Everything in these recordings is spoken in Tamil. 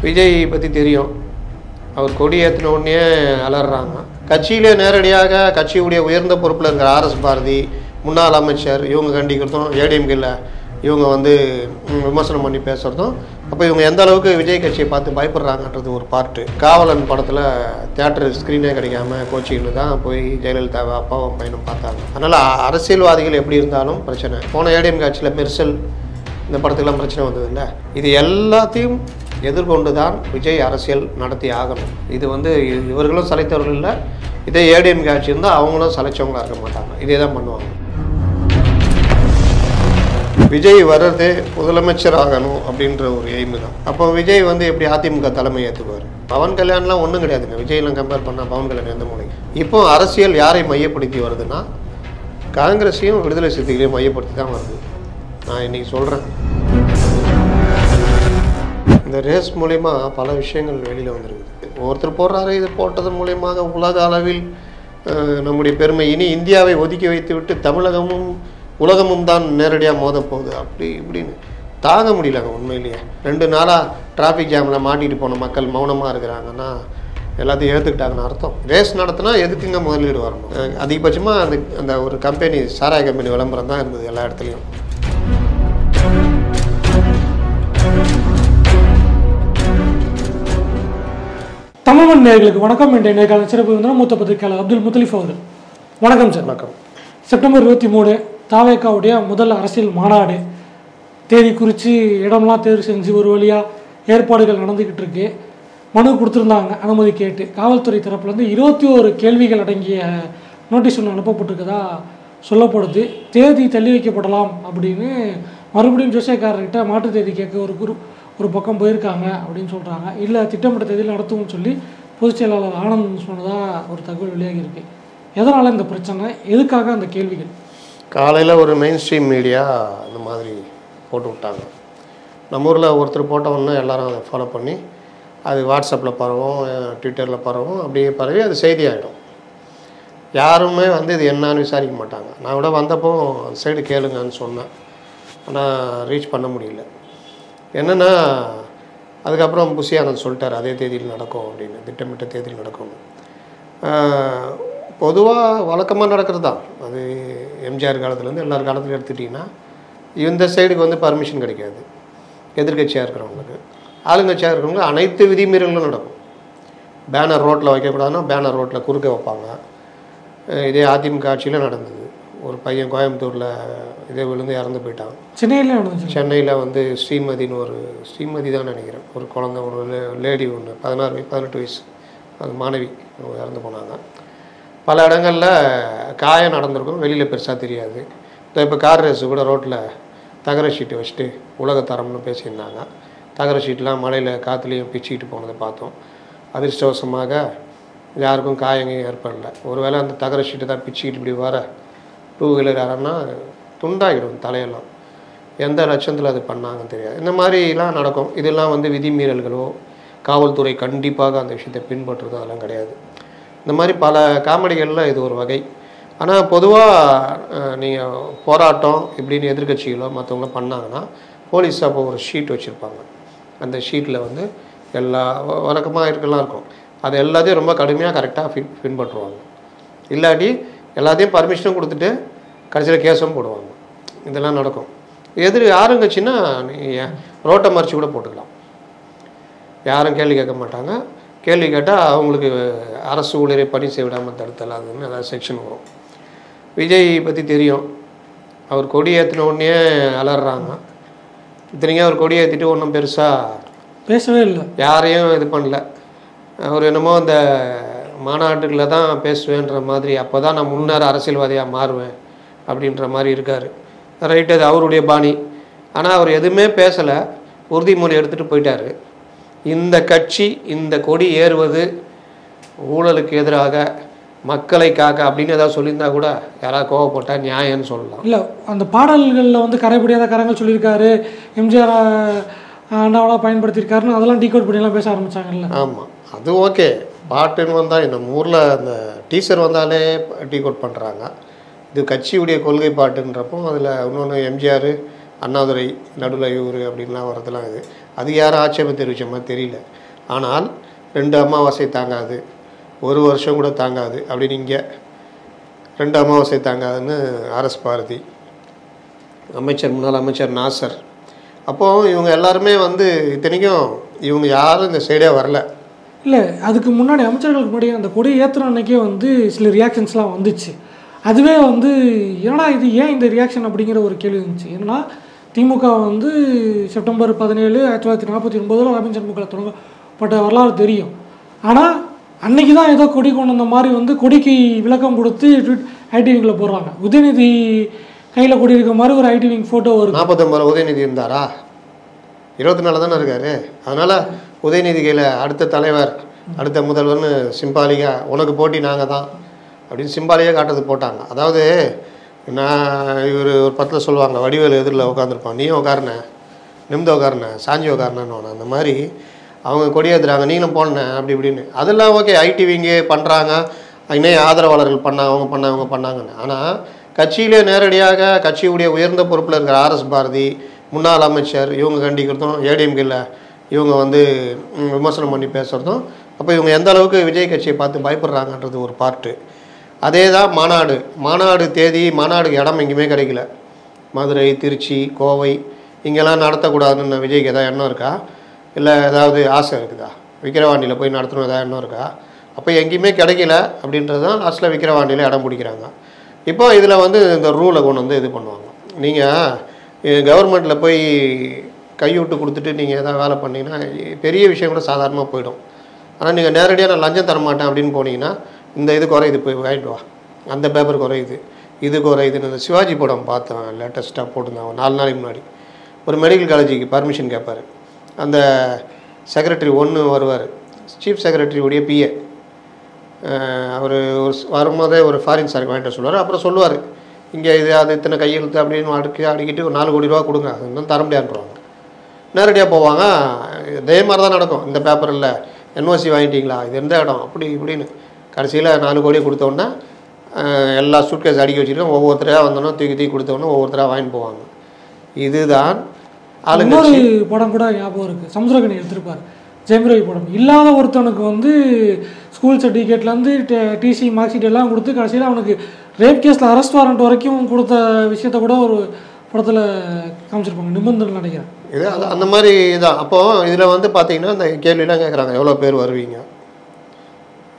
விஜய் பற்றி தெரியும். அவர் கொடி ஏற்றின உடனே அலறாங்க. கட்சியிலே நேரடியாக கட்சியுடைய உயர்ந்த பொறுப்பில் இருக்கிற ஆர்எஸ் பாரதி, முன்னாள் அமைச்சர், இவங்க கண்டிக்கிறதும், ஏடிஎம்கேல இவங்க வந்து விமர்சனம் பண்ணி பேசுகிறதும், அப்போ இவங்க எந்த அளவுக்கு விஜய் கட்சியை பார்த்து பயப்படுறாங்கன்றது ஒரு பார்ட்டு. காவலன் படத்தில் தியேட்டர் ஸ்க்ரீனே கிடைக்காம கோச்சின்னு தான் போய் ஜெயலலிதாவை அப்பாவும் பையனும் பார்த்தாங்க. அதனால் அரசியல்வாதிகள் எப்படி இருந்தாலும் பிரச்சனை. போன ஏடிஎம் கட்சியில் மெர்சல் இந்த படத்துக்கெல்லாம் பிரச்சனை வந்தது இல்லை. இது எல்லாத்தையும் எதிர்கொண்டு தான் விஜய் அரசியல் நடத்தி ஆகணும். இது வந்து இவர்களும் சலைத்தவர்கள் இல்லை. இதே ஏடிஎம் கட்சி இருந்தால் அவங்களும் சலைச்சவங்களாக இருக்க மாட்டாங்க. இதே தான் பண்ணுவாங்க. விஜய் வர்றது முதலமைச்சர் ஆகணும் அப்படின்ற ஒரு எய்மு தான். அப்போ விஜய் வந்து எப்படி அதிமுக தலைமை ஏற்றுக்குவார்? பவன் கல்யாண்லாம் ஒன்றும் கிடையாதுங்க. விஜய்லாம் கம்பேர் பண்ணால் பவன் கல்யாணம் எந்த மூலை. இப்போ அரசியல் யாரை மையப்படுத்தி வருதுன்னா காங்கிரஸையும் விடுதலை சிறுத்தைகளையும் மையப்படுத்தி தான் வருது. நான் இன்றைக்கி சொல்கிறேன். இந்த ரேஸ் மூலயமா பல விஷயங்கள் வெளியில் வந்துருக்குது. ஒருத்தர் போடுறாரு, இது போட்டது மூலயமாக உலக அளவில் நம்முடைய பெருமை இனி இந்தியாவை ஒதுக்கி வைத்து விட்டு தமிழகமும் உலகமும் தான் நேரடியாக மோத போகுது அப்படி இப்படின்னு தாங்க முடியலங்க. உண்மையிலேயே 2 நாளாக டிராஃபிக் ஜாமில் மாட்டிகிட்டு போன மக்கள் மௌனமாக இருக்கிறாங்கன்னா எல்லாத்தையும் ஏற்றுக்கிட்டாங்கன்னு அர்த்தம். ரேஸ் நடத்தினா எதுக்குங்க முதலீடு வரணும்? அதிகபட்சமாக அந்த ஒரு கம்பெனி, சாராய கம்பெனி விளம்பரம் தான் இருந்தது எல்லா இடத்துலையும். தமிழ் நேயர்களுக்கு வணக்கம். என்ற நேர்காணல் சிறப்பு விருந்தினர் மூத்த பத்திரிகையாளர் அப்துல் முத்தலிஃப் அவர்கள். வணக்கம் சார். வணக்கம். செப்டம்பர் 23 தாவேக்காவுடைய முதல் அரசியல் மாநாடு தேதி குறித்து இடம்லாம் தேர்வு செஞ்சு ஒரு வழியாக ஏற்பாடுகள் நடந்துக்கிட்டு இருக்கு. மனு கொடுத்துருந்தாங்க அனுமதி கேட்டு. காவல்துறை தரப்புலேருந்து 21 கேள்விகள் அடங்கிய நோட்டீஸ் ஒன்று அனுப்பப்பட்டிருக்கதா சொல்லப்படுது. தேதி தள்ளி வைக்கப்படலாம் அப்படின்னு மறுபடியும் ஜோசியக்காரர்கிட்ட மாற்று தேதி கேட்க ஒரு பக்கம் போயிருக்காங்க அப்படின்னு சொல்கிறாங்க. இல்லை, திட்டமிட்ட தேதியில் நடத்துவோம்னு சொல்லி பொதுச் செயலாளர் ஆனந்த் சொன்னதாக ஒரு தகவல் வெளியாகி இருக்கு. எதனால் இந்த பிரச்சனை? எதுக்காக அந்த கேள்விகள்? காலையில் ஒரு மெயின் ஸ்ட்ரீம் மீடியா இந்த மாதிரி போட்டு விட்டாங்க. நம்ம ஊரில் ஒருத்தர் போட்டவொன்னே எல்லாரும் அதை ஃபாலோ பண்ணி அது வாட்ஸ்அப்பில் பரவும், ட்விட்டரில் பரவும், அப்படியே பரவி அது செய்தி ஆகிடும். யாருமே வந்து இது என்னான்னு விசாரிக்க மாட்டாங்க. நான் கூட வந்தப்போ அந்த சைடு கேளுங்கன்னு சொன்னேன். ஆனால் ரீச் பண்ண முடியல. என்னென்னா அதுக்கப்புறம் புஷி ஆனந்த் சொல்லிட்டார் அதே தேதியில் நடக்கும் அப்படின்னு, திட்டமிட்ட தேதியில் நடக்கும்னு. பொதுவாக வழக்கமாக நடக்கிறது தான் அது. எம்ஜிஆர் காலத்துலேருந்து எல்லார் காலத்துலையும் எடுத்துக்கிட்டிங்கன்னா இந்த சைடுக்கு வந்து பர்மிஷன் கிடைக்காது. எதிர்கட்சியாக இருக்கிறவங்களுக்கு, ஆளுங்கட்சியாக இருக்கிறவங்களுக்கு அனைத்து விதிமீறல்களும் நடக்கும். பேனர் ரோட்டில் வைக்கக்கூடாதுன்னா பேனர் ரோட்டில் குறுக்க வைப்பாங்க. இதே அதிமுக ஆட்சியில் நடந்தது. ஒரு பையன் கோயம்புத்தூரில் இதே விழுந்து இறந்து போயிட்டான். சென்னையில் வந்து ஸ்ரீமதி தான் நினைக்கிறேன், ஒரு குழந்தை, ஒரு லேடி ஒன்று 18 வயசு, அது மாணவி, இறந்து போனாங்க. பல இடங்களில் காயம் நடந்திருக்கும், வெளியில் பெருசாக தெரியாது. இப்போ கார் ரேஸு கூட ரோட்டில் தகர ஷீட்டு வச்சுட்டு உலகத்தரம்னு பேசியிருந்தாங்க. தகர ஷீட்லாம் மழையில் காற்றுலேயும் பிச்சுக்கிட்டு போனதை பார்த்தோம். அதிர்ஷ்டவசமாக யாருக்கும் காயங்கள் ஏற்படலை. ஒருவேளை அந்த தகர ஷீட்டை தான் பிச்சுக்கிட்டு இப்படி வர 2 வீலர் யாருன்னா துண்டாகிடும் தலையெல்லாம். எந்த லட்சத்தில் அது பண்ணாங்கன்னு தெரியாது. இந்த மாதிரிலாம் நடக்கும். இதெல்லாம் வந்து விதிமீறல்களோ, காவல்துறை கண்டிப்பாக அந்த விஷயத்தை பின்பற்றுறதோ அதெல்லாம் கிடையாது. இந்த மாதிரி பல காமெடிகளில் இது ஒரு வகை. ஆனால் பொதுவாக நீங்கள் போராட்டம் இப்படின்னு எதிர்கட்சிகளோ மற்றவங்களோ பண்ணாங்கன்னா போலீஸ் அப்போ ஒரு ஷீட் வச்சுருப்பாங்க. அந்த ஷீட்டில் வந்து எல்லா வழக்கமாக இருக்கலாம் இருக்கும். அது எல்லாத்தையும் ரொம்ப கடுமையாக கரெக்டாக பின்பற்றுவாங்க. இல்லாட்டி எல்லாத்தையும் பர்மிஷனும் கொடுத்துட்டு கடைசியில் கேஸும் போடுவாங்க. இதெல்லாம் நடக்கும். ஆளுங்கட்சின்னா நீங்கள் ரோட்டை மறித்து கூட போட்டுக்கலாம். யாரும் கேள்வி கேட்க மாட்டாங்க. கேள்வி கேட்டால் அவங்களுக்கு அரசு ஊழியரை பணி செய்ய விடாமல் தடுத்தல் அதுன்னு ஏதாவது செக்ஷன் வரும். விஜய் பற்றி தெரியும். அவர் கொடி ஏற்றின உடனே அலறாங்க. இத்தனைக்கும் அவர் கொடி ஏற்றிட்டு ஒன்றும் பெருசாக பேசவே இல்லை, யாரையும் இது பண்ணல. அவர் என்னமோ அந்த மாநாட்டுகளில் தான் பேசுவேன்ற மாதிரி, அப்போ தான் நான் முன்னேற அரசியல்வாதியாக மாறுவேன் அப்படின்ற மாதிரி இருக்கார். ரைட்டு, அது அவருடைய பாணி. ஆனால் அவர் எதுவுமே பேசலை, உறுதிமொழி எடுத்துகிட்டு போயிட்டார். இந்த கட்சி, இந்த கொடி ஏறுவது ஊழலுக்கு எதிராக, மக்களை காக்க அப்படின்னு ஏதாவது சொல்லியிருந்தா கூட யாராவது கோவப்பட்டால் நியாயம்னு சொல்லலாம். இல்லை, அந்த பாடல்களில் வந்து கரைபடியாத கரங்கள் சொல்லியிருக்காரு, எம்ஜிஆர் அண்ணாவெல்லாம் பயன்படுத்தியிருக்காருன்னு அதெல்லாம் டீகோட் பண்ணியெல்லாம் பேச ஆரம்பித்தாங்கல்ல. ஆமாம், அது ஓகே. பாட்டுன்னு வந்தால் நம்ம ஊரில் அந்த டீச்சர் வந்தாலே டீகோட் பண்ணுறாங்க. இது கட்சியுடைய கொள்கை பாட்டுன்றப்போ அதில் இன்னொன்று எம்ஜிஆர், அண்ணாதுரை, நடுவில் இவர் அப்படின்லாம் வரதெல்லாம் இது. அது யாரும் ஆட்சேபம் தெரிவிச்ச மாதிரி தெரியல. ஆனால் 2 அமாவாசை தாங்காது, 1 வருஷம் கூட தாங்காது அப்படின்னு இங்கே 2 அமாவாசை தாங்காதுன்னு ஆர்எஸ் பாரதி, முன்னாள் அமைச்சர் நாசர். அப்போது இவங்க எல்லாருமே வந்து இத்தனைக்கும் இவங்க யாரும் இந்த சைடே வரல. இல்லை, அதுக்கு முன்னாடி அமைச்சர்களுக்கு முன்னாடி அந்த கொடி ஏற்றுற அன்னைக்கே வந்து சில ரியாக்ஷன்ஸ்லாம் வந்துச்சு. அதுவே வந்து ஏன்னா இது ஏன் இந்த ரியாக்ஷன் அப்படிங்கிற ஒரு கேள்வி இருந்துச்சு. ஏன்னா திமுக வந்து செப்டம்பர் 17, 1949 ரவீந்திரன் சண்முகத்தில் தொடங்கப்பட்ட வரலாறு தெரியும். ஆனால் அன்னைக்கு தான் ஏதோ கொடி கொண்டு வந்த மாதிரி வந்து கொடிக்கு விளக்கம் கொடுத்து ஐடிவிங்கில் போடுறாங்க. உதயநிதி கையில் கொடி இருக்க மாதிரி ஒரு ஐடிவிங் ஃபோட்டோ வரும். 49 உதயநிதி இருந்தாரா? 24 தானே இருக்காரு. அதனால் உதயநிதி கையில் அடுத்த தலைவர், அடுத்த முதல்வர்னு சிம்பாலிக்காக உனக்கு போட்டி நாங்கள் தான் அப்படின்னு சிம்பாலியாக காட்டுறது போட்டாங்க. அதாவது இவர் ஒரு படத்தில் சொல்லுவாங்க, வடிவேல் எதிரில் உட்காந்துருப்பான், நீயும் உட்காருன, நிமிந்த உட்காருன, சாஞ்சி உட்காருனன்னு. அந்த மாதிரி அவங்க கொடியேற்றுறாங்க, நீங்களும் போனேன் அப்படி இப்படின்னு. அதெல்லாம் ஓகே, ஐடிவிங்க பண்ணுறாங்க, இணைய ஆதரவாளர்கள் அவங்க பண்ணாங்கன்னு. ஆனால் கட்சியிலே நேரடியாக கட்சியுடைய உயர்ந்த பொறுப்பில் இருக்கிற ஆர்எஸ் பாரதி, முன்னாள் அமைச்சர், இவங்க கண்டிக்கிறதும், ஏடிஎம்கேல இவங்க வந்து விமர்சனம் பண்ணி பேசுகிறதும், அப்போ இவங்க எந்த அளவுக்கு விஜய் கட்சியை பார்த்து பயப்படுறாங்கன்றது ஒரு பார்ட்டு. அதே தான் மாநாடு தேதி, மாநாடுக்கு இடம் எங்கேயுமே கிடைக்கல. மதுரை, திருச்சி, கோவை இங்கெல்லாம் நடத்தக்கூடாதுன்னு விஜய்க்கு எதாவது எண்ணம் இருக்கா? இல்லை ஏதாவது ஆசை இருக்குதா? விக்கிரவாண்டியில் போய் நடத்தணும் எதாவது எண்ணம் இருக்கா? அப்போ எங்கேயுமே கிடைக்கல அப்படின்றது தான் லாஸ்ட்டில் விக்கிரவாண்டியில் இடம் பிடிக்கிறாங்க. இப்போ இதில் வந்து இந்த ரூலை கொண்டு வந்து இது பண்ணுவாங்க. நீங்கள் கவர்மெண்ட்டில் போய் கைவிட்டு கொடுத்துட்டு நீங்கள் எதாவது வேலை பண்ணிங்கன்னா பெரிய விஷயம் கூட சாதாரணமாக போயிடும். ஆனால் நீங்கள் நேரடியாக நான் லஞ்சம் தரமாட்டேன் அப்படின்னு போனீங்கன்னா இந்த இது குறையுது, போய் வாங்கிட்டு வா, அந்த பேப்பர் குறையுது, இது குறையுதுன்னு. இந்த சிவாஜி படம் பார்த்தேன், லேட்டஸ்ட்டாக போட்டிருந்தாங்க 4 நாளைக்கு முன்னாடி. ஒரு மெடிக்கல் காலேஜுக்கு பர்மிஷன் கேட்பார். அந்த செக்ரட்டரி வருவார், சீஃப் செக்ரட்டரியுடைய பிஏ. அவர் வரும்போதே ஒரு ஃபாரின் சாருக்கு வாங்கிட்டு சொல்லுவார். அப்புறம் சொல்லுவார், இங்கே இது அது இத்தனை கையெழுத்து அப்படின்னு அடிக்கிட்டு ஒரு 4 கோடி ரூபா கொடுங்க, அது இன்னும் தர முடியாதுன்றவாங்க. நேரடியாக போவாங்க. இதே மாதிரி தான் நடக்கும். இந்த பேப்பரில் என்ஓசி வாங்கிட்டீங்களா, இது எந்த இடம், அப்படி இப்படின்னு. கடைசியில் 4 கோடி கொடுத்தோன்னா எல்லா சூட்கேஸ் அடிக்க வச்சுருக்கோம். ஒவ்வொருத்தரையாக வந்தோன்னா தூக்கி கொடுத்தோன்னா ஒவ்வொருத்தராக வாங்கிட்டு போவாங்க. இதுதான் இன்னொரு படம் கூட ஞாபகம் இருக்குது, சமுத்திரகனி எடுத்திருப்பார், ஜெயம் ரவி படம். இல்லாத ஒருத்தனுக்கு வந்து ஸ்கூல் சர்டிஃபிகேட்லேருந்து டிசி மார்க் ஷீட் எல்லாம் கொடுத்து கடைசியில் அவனுக்கு ரேப் கேஸில் அரெஸ்ட் வாரண்ட் வரைக்கும் கொடுத்த விஷயத்த கூட ஒரு படத்தில் காமிச்சிருப்பாங்க, நிபந்தனை நினைக்கிறேன். இது அந்த மாதிரி தான். அப்போது இதில் வந்து பார்த்தீங்கன்னா இந்த கேள்வியெலாம் கேட்குறாங்க, எவ்வளோ பேர் வருவீங்க,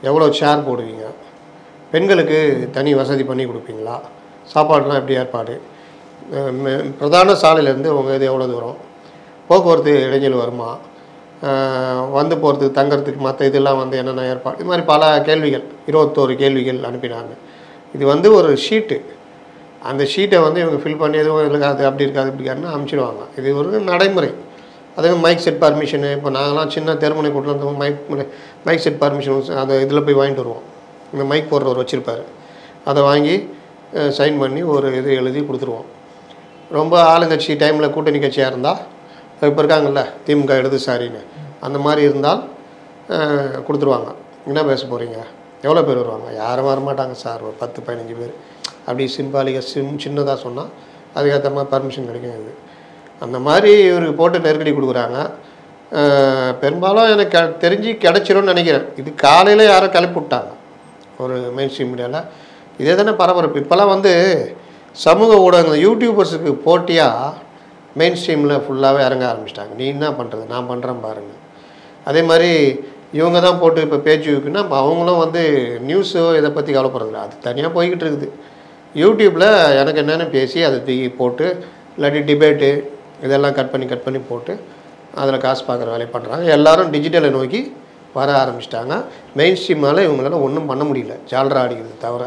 எவ்வளோ ஷேர் போடுவீங்க, பெண்களுக்கு தனி வசதி பண்ணி கொடுப்பீங்களா, சாப்பாடுலாம் எப்படி ஏற்பாடு, பிரதான சாலையிலேருந்து உங்கள் இது எவ்வளோ தூரம், போக்குவரத்து இடைஞ்சல் வருமா, வந்து போகிறதுக்கு தங்கிறதுக்கு மற்ற இதெல்லாம் வந்து என்னென்ன ஏற்பாடு, இது மாதிரி பல கேள்விகள், 21 கேள்விகள் அனுப்பினாங்க. இது வந்து ஒரு ஷீட்டு. அந்த ஷீட்டை வந்து இவங்க ஃபில் பண்ணி எதுவும் இருக்காது, அப்படி இருக்காது, இப்படி இருக்காதுன்னு அனுப்பிச்சிடுவாங்க. இது ஒரு நடைமுறை. அதே மைக் செட் பர்மிஷனு, இப்போ நாங்களாம் சின்ன தெருமுனை கூட்டில் இருந்தோம், மைக் செட் பர்மிஷன் அதை இதில் போய் வாங்கிட்டு வருவோம். இந்த மைக் போடுறவர் வச்சுருப்பார், அதை வாங்கி சைன் பண்ணி ஒரு இது எழுதி கொடுத்துருவோம். ரொம்ப ஆளுங்கட்சி டைமில் கூட்டணி கட்சியாக இருந்தால், இப்போ இருக்காங்கல்ல திமுக இடதுசாரின்னு, அந்த மாதிரி இருந்தால் கொடுத்துருவாங்க. என்ன பேச போகிறீங்க, எவ்வளோ பேர் வருவாங்க, யாரும் வரமாட்டாங்க சார், ஒரு 10-15 பேர் அப்படி சிம்பாலிக்காக சின்னதாக சொன்னால் அதுக்கேற்ற மாதிரி பர்மிஷன் கிடைக்கும். இது அந்த மாதிரி இவருக்கு போட்டு நெருக்கடி கொடுக்குறாங்க. பெரும்பாலும் எனக்கு தெரிஞ்சு கிடச்சிரும்னு நினைக்கிறேன். இது காலையில் யாரோ கிளப்பி விட்டாங்க ஒரு மெயின் ஸ்ட்ரீம் மீடியாவில். இதே தானே பரபரப்பு. இப்போல்லாம் வந்து சமூக ஊடகங்கள் யூடியூபர்ஸுக்கு போட்டியாக மெயின் ஸ்ட்ரீமில் ஃபுல்லாகவே இறங்க ஆரம்பிச்சிட்டாங்க. நீ என்ன பண்ணுறது, நான் பண்ணுறேன் பாருங்கள். அதே மாதிரி இவங்க தான் போட்டு இப்போ பேச்சு வைக்குன்னா அவங்களும் வந்து நியூஸோ இதை பற்றி கவலைப்படுறதில்ல, அது தனியாக போய்கிட்டு இருக்குது. யூடியூப்பில் எனக்கு என்னென்னு பேசி அதை தூக்கி போட்டு, இல்லாட்டி டிபேட்டு இதெல்லாம் கட் பண்ணி போட்டு அதில் காசு பார்க்குற வேலையை பண்ணுறாங்க. எல்லோரும் டிஜிட்டலை நோக்கி வர ஆரம்பிச்சிட்டாங்க. மெயின் ஸ்ட்ரீமால் இவங்களால ஒன்றும் பண்ண முடியல, ஜால்ரா அடிக்கிறது தவிர.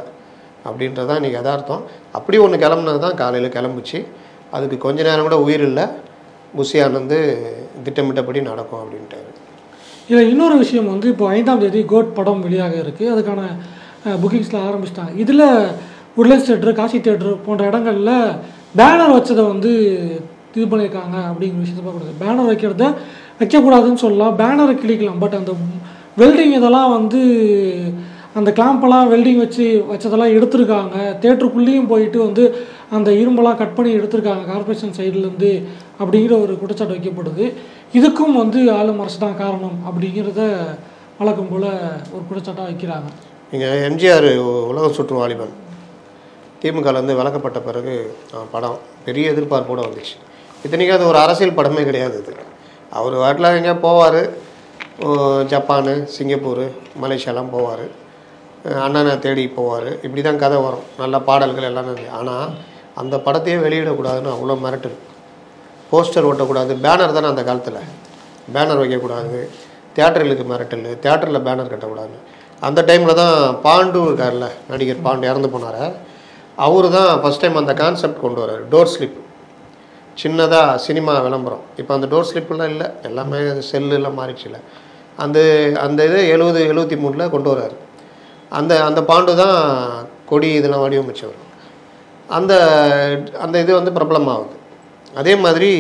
அப்படின்றது தான் இன்றைக்கி யதார்த்தம். அப்படி ஒன்று கிளம்புனது தான் காலையில் கிளம்பிச்சு. அதுக்கு கொஞ்ச நேரம் கூட உயிர் இல்லை. புஷி ஆனந்து திட்டமிட்டபடி நடக்கும் அப்படின்ட்டாரு. இதில் இன்னொரு விஷயம் வந்து இப்போ 5ஆம் தேதி கோட் படம் வெளியாக இருக்குது. அதுக்கான புக்கிங்ஸில் ஆரம்பிச்சிட்டாங்க. இதில் உட்லண்ட்ஸ் தேட்டரு, காசி தேட்டரு போன்ற இடங்களில் பேனர் வச்சதை வந்து இது பண்ணியிருக்காங்க அப்படிங்கிற விஷயத்தை பார்க்கக்கூடாது. பேனர் வைக்கிறத வைக்கக்கூடாதுன்னு சொல்லலாம், பேனரை கிழிக்கலாம். பட் அந்த வெல்டிங் இதெல்லாம் வந்து அந்த கிளாம்பெல்லாம் வெல்டிங் வச்சதெல்லாம் எடுத்திருக்காங்க. தேட்டருக்குள்ளேயும் போயிட்டு வந்து அந்த இரும்பெல்லாம் கட் பண்ணி எடுத்திருக்காங்க கார்பரேஷன் சைட்லேருந்து அப்படிங்கிற ஒரு குற்றச்சாட்டு வைக்கப்படுது. இதுக்கும் வந்து ஆளும் அரசு தான் காரணம் அப்படிங்கிறத வழக்கம் போல் ஒரு குற்றச்சாட்டாக வைக்கிறாங்க. இங்கே எம்ஜிஆர் உலகம் சுற்றும் வாலிபன் திமுகலேருந்து விலக்கப்பட்ட பிறகு படம் பெரிய எதிர்பார்ப்போடு வந்துச்சு. இத்தனைக்கும் அது ஒரு அரசியல் படமே கிடையாது. இது அவர் வாட்டில் எங்கேயா போவார், ஜப்பானு, சிங்கப்பூர், மலேசியாலாம் போவார், அண்ணனை தேடி போவார். இப்படி தான் கதை வரும், நல்ல பாடல்கள் எல்லாமே. ஆனால் அந்த படத்தையே வெளியிடக்கூடாதுன்னு அவ்வளோ மிரட்டல். போஸ்டர் ஓட்டக்கூடாது, பேனர் தானே அந்த காலத்தில், பேனர் வைக்கக்கூடாது, தியேட்டர்களுக்கு மிரட்டல், தியேட்டரில் பேனர் கட்டக்கூடாது. அந்த டைமில் தான் பாண்டு இருக்கார்ல, நடிகர் பாண்டு இறந்து போனார். அவரு தான் ஃபஸ்ட் டைம் அந்த கான்செப்ட் கொண்டு வர்றார். டோர் ஸ்லிப், சின்னதாக சினிமா விளம்பரம். இப்போ அந்த டோர் ஸ்லிப்லாம் இல்லை, எல்லாமே செல்லுலாம் மாறிடுச்சுல. அந்த அந்த இதை 73 கொண்டு வர்றாரு. அந்த பாண்டு தான் கொடி இதெல்லாம் வடிவமைச்சவர். அந்த அந்த இது வந்து பிரபலமாகுது. அதே மாதிரி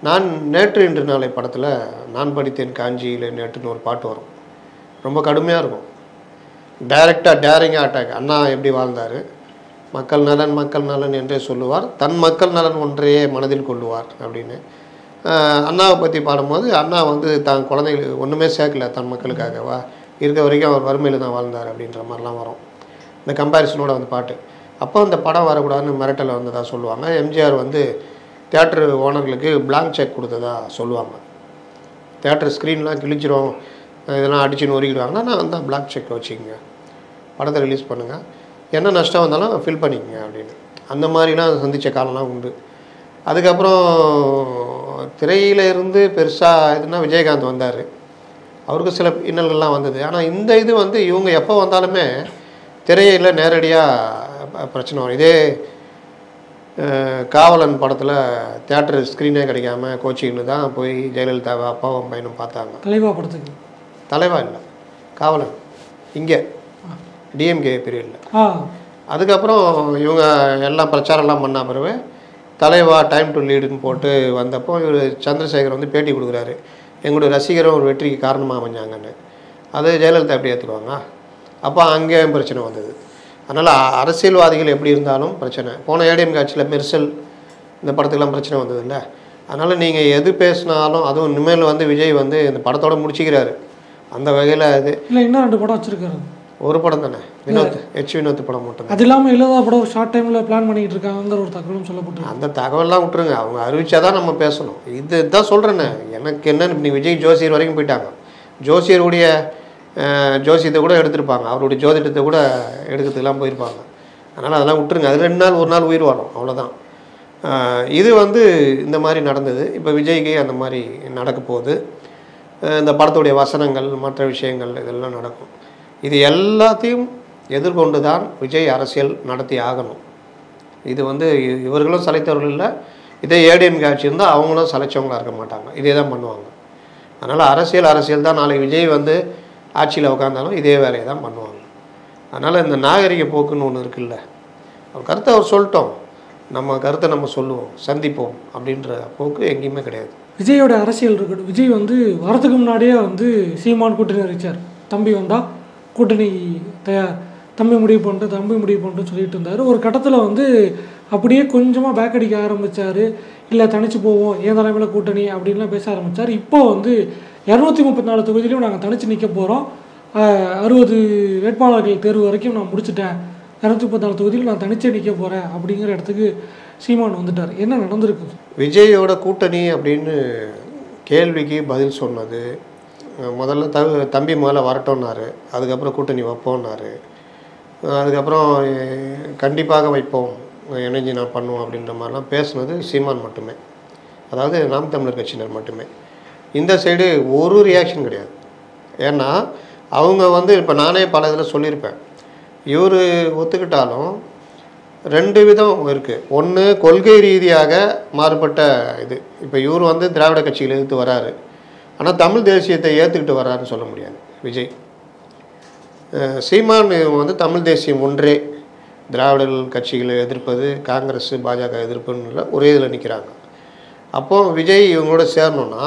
நான் நேற்று இன்று நாளை படத்தில் நான் படித்தேன் காஞ்சியில் நேற்றுன்னு ஒரு பாட்டு வரும். ரொம்ப கடுமையாக இருக்கும். டைரெக்டாக டேரிங்காக அட்டாக். அண்ணா எப்படி வாழ்ந்தார், மக்கள் நலன் என்றே சொல்லுவார், தன் மக்கள் நலன் ஒன்றையே மனதில் கொள்ளுவார் அப்படின்னு. அண்ணாவை பற்றி பாடும்போது அண்ணா வந்து தான் குழந்தைகளுக்கு ஒன்றுமே சேர்க்கல, தன் மக்களுக்காகவா, இருக்க வரைக்கும் அவர் வறுமையில் தான் வாழ்ந்தார் அப்படின்ற மாதிரிலாம் வரும். இந்த கம்பேரிசனோட வந்து பாட்டு. அப்போ அந்த படம் வரக்கூடாதுன்னு மிரட்டலை வந்ததாக சொல்லுவாங்க. எம்ஜிஆர் வந்து தியேட்டர் ஓனர்களுக்கு பிளாங்க் செக் கொடுத்ததா சொல்லுவாங்க. தியேட்டர் ஸ்க்ரீன்லாம் கிழிச்சிரும், இதெல்லாம் அடிச்சுன்னு ஒருக்கிடுவாங்கன்னா, நான் வந்து பிளாக் செக் வச்சுக்கோங்க, படத்தை ரிலீஸ் பண்ணுங்கள், என்ன நஷ்டம் வந்தாலும் ஃபில் பண்ணிக்கங்க அப்படின்னு. அந்த மாதிரிலாம் சந்தித்த காலம்லாம் உண்டு. அதுக்கப்புறம் திரையில இருந்து பெருசாக இதுனா விஜயகாந்த் வந்தார், அவருக்கு சில இன்னல்கள்லாம் வந்தது. ஆனால் இந்த இது வந்து இவங்க எப்போ வந்தாலுமே திரையில் நேரடியாக பிரச்சனை வரும். இதே காவலன் படத்தில் தியேட்டர் ஸ்க்ரீனே கிடைக்காம கோச்சின்னு தான் போய் ஜெயலலிதாவை அப்பாவும் பையனும் பார்த்தாங்க. தலைவா படத்துக்கு, தலைவா இல்லை, காவலன் இங்கே டிஎம்கே பீரியடில். அதுக்கப்புறம் இவங்க எல்லாம் பிரச்சாரம்லாம் பண்ண பிறகு தலைவா டைம் டு லீடுன்னு போட்டு வந்தப்போ இவர் சந்திரசேகர் வந்து பேட்டி கொடுக்குறாரு, எங்களுடைய ரசிகரும் ஒரு வெற்றிக்கு காரணமாக அமைஞ்சாங்கன்னு. அது ஜெயலலிதா எப்படி ஏற்றுக்குவாங்க? அப்போ அங்கேயும் பிரச்சனை வந்தது. அதனால் அரசியல்வாதிகள் எப்படி இருந்தாலும் பிரச்சனை. போன ஏடிஎம் காட்சியில் மெர்சல் இந்த படத்துக்கெல்லாம் பிரச்சனை வந்தது இல்லை. அதனால் நீங்கள் எது பேசினாலும், அதுவும் இனிமேல் வந்து விஜய் வந்து இந்த படத்தோடு முடிச்சிக்கிறாரு. அந்த வகையில் இது இல்லை, இன்னும் 2 படம் வச்சுருக்காரு. ஒரு படம் தானே, வினோத், வினோத் படம் மட்டும். அது இல்லாமல் இல்லாத படம் ஒரு ஷார்ட் டைமில் பிளான் பண்ணிக்கிட்டு இருக்காங்கிற ஒரு தகவலும் சொல்லப்பட்டு. அந்த தகவல்லாம் விட்டுருங்க, அவங்க அறிவிச்சாதான் நம்ம பேசணும். இது தான் சொல்கிறேன்னே, எனக்கு என்னன்னு நீ விஜய் ஜோசியர் வரைக்கும் போயிட்டாங்க. ஜோசியருடைய ஜோசியத்தை கூட எடுத்திருப்பாங்க, அவருடைய ஜோதிடத்தை கூட எடுக்கிறதுக்கெல்லாம் போயிருப்பாங்க. அதனால் அதெல்லாம் விட்டுருங்க. அது 2 நாள் 1 நாள் உயிர் வாழும், அவ்வளோதான். இது வந்து இந்த மாதிரி நடந்தது. இப்போ விஜய்க்கு அந்த மாதிரி நடக்க போகுது. இந்த படத்துடைய வசனங்கள், மற்ற விஷயங்கள் இதெல்லாம் நடக்கும். இது எல்லாத்தையும் எதிர்கொண்டு தான் விஜய் அரசியல் நடத்தி ஆகணும். இது வந்து இவர்களும் சலைத்தவர்கள் இல்லை. இதே ஏடிஎம் காட்சி இருந்தால் அவங்களும் சலைச்சவங்களாக இருக்க மாட்டாங்க, இதே தான் பண்ணுவாங்க. அதனால் அரசியல் தான். நாளைக்கு விஜய் வந்து ஆட்சியில் உட்காந்தாலும் இதே வேலையை தான் பண்ணுவாங்க. அதனால் இந்த நாகரிக போக்குன்னு ஒன்று இருக்குல்ல, அவர் கருத்தை அவர் சொல்லிட்டோம், நம்ம கருத்தை நம்ம சொல்லுவோம், சந்திப்போம் அப்படின்ற போக்கு எங்கேயுமே கிடையாது. விஜயோட அரசியல் இருக்கட்டும். விஜய் வந்து வரதுக்கு முன்னாடியே வந்து சீமான் கூட்டணி அறிவிச்சார், தம்பி வந்தால் கூட்டணி தயார், தம்பி முடிவு பண்ணிட்டு சொல்லிட்டு இருந்தார். ஒரு கட்டத்தில் வந்து அப்படியே கொஞ்சமாக பேக் அடிக்க ஆரம்பித்தார். இல்லை தனிச்சு போவோம், ஏன் தலைமையில் கூட்டணி அப்படின்லாம் பேச ஆரம்பித்தார். இப்போ வந்து 234 தொகுதியிலையும் நாங்கள் தனிச்சு நிற்க போகிறோம், 60 வேட்பாளர்கள் தேர்வு வரைக்கும் நான் முடிச்சுட்டேன், 234 தொகுதியில் நான் தனிச்சே நிற்க போகிறேன் அப்படிங்கிற இடத்துக்கு சீமான் வந்துட்டார். என்ன நடந்திருக்கு? விஜயோட கூட்டணி அப்படின்னு கேள்விக்கு பதில் சொன்னது, முதல்ல தம்பி வரட்டோன்னாரு, அதுக்கப்புறம் கூட்டணி வைப்போன்னாரு, அதுக்கப்புறம் கண்டிப்பாக வைப்போம், இணைஞ்சு நான் பண்ணுவோம் அப்படின்ற மாதிரிலாம் பேசுனது சீமான் மட்டுமே, அதாவது நாம் தமிழர் கட்சியினர் மட்டுமே. இந்த சைடு ஒரு ரியாக்ஷன் கிடையாது. ஏன்னா அவங்க வந்து இப்போ நானே பல இதில் சொல்லியிருப்பேன், இவர் ஒத்துக்கிட்டாலும் 2 விதம் இருக்குது. ஒன்று கொள்கை ரீதியாக மாறுபட்ட இது. இப்போ இவர் வந்து திராவிட கட்சியில் எடுத்து வராரு, ஆனால் தமிழ் தேசியத்தை ஏற்றுக்கிட்டு வர்றாருன்னு சொல்ல முடியாது விஜய். சீமான் வந்து தமிழ் தேசியம் ஒன்றே, திராவிடர்கள் கட்சிகளை எதிர்ப்பது, காங்கிரஸ் பாஜக எதிர்ப்புன்னு ஒரே இதில் நிற்கிறாங்க. அப்போது விஜய் இவங்களோட சேரணுன்னா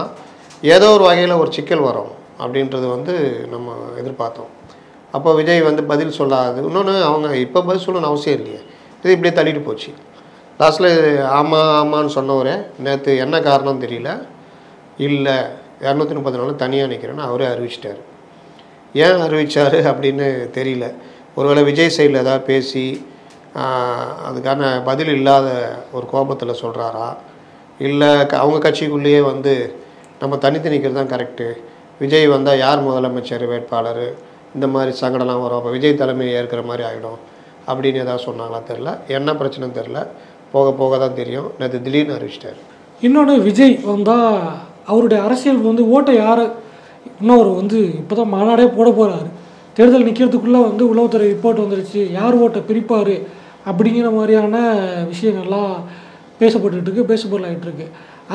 ஏதோ ஒரு வகையில் ஒரு சிக்கல் வரும் அப்படின்றது வந்து நம்ம எதிர்பார்த்தோம். அப்போ விஜய் வந்து பதில் சொல்லாது. இன்னொன்று அவங்க இப்போ பதில் சொல்லணும்னு அவசியம் இல்லையே, இது இப்படியே தள்ளிட்டு போச்சு. லாஸ்ட்டில் ஆமாம் ஆமான்னு சொன்னவரே நேற்று என்ன காரணம் தெரியல, இல்லை 234 தனியாக நிற்கிறேன்னு அவரே அறிவிச்சிட்டார். ஏன் அறிவித்தார் அப்படின்னு தெரியல. ஒருவேளை விஜய் சைடில் ஏதாவது பேசி அதுக்கான பதில் இல்லாத ஒரு கோபத்தில் சொல்கிறாரா, இல்லை அவங்க கட்சிக்குள்ளேயே வந்து நம்ம தனித்து நிற்கிறது தான் கரெக்டு, விஜய் வந்தால் யார் முதலமைச்சர் வேட்பாளர், இந்த மாதிரி சங்கடம்லாம் வரும், அப்போ விஜய் தலைமையை ஏற்கிற மாதிரி ஆகிடும் அப்படின்னு ஏதாவது சொன்னாங்களா தெரில. என்ன பிரச்சனைன்னு தெரில, போக போக தான் தெரியும். நேற்று திடீர்னு அறிவிச்சிட்டார். இன்னொன்று விஜய் வந்தால் அவருடைய அரசியல் வந்து ஓட்டை யார், இன்னும் அவர் வந்து இப்போ தான் மாநாடே போட போகிறாரு, தேர்தல் நிற்கிறதுக்குள்ளே வந்து உளவுத்துறை ரிப்போர்ட் வந்துருச்சு, யார் ஓட்டை பிரிப்பார் அப்படிங்கிற மாதிரியான விஷயங்கள்லாம் பேசப்பட்டுருக்கு, பேசப்பொருளாகிட்டு இருக்கு.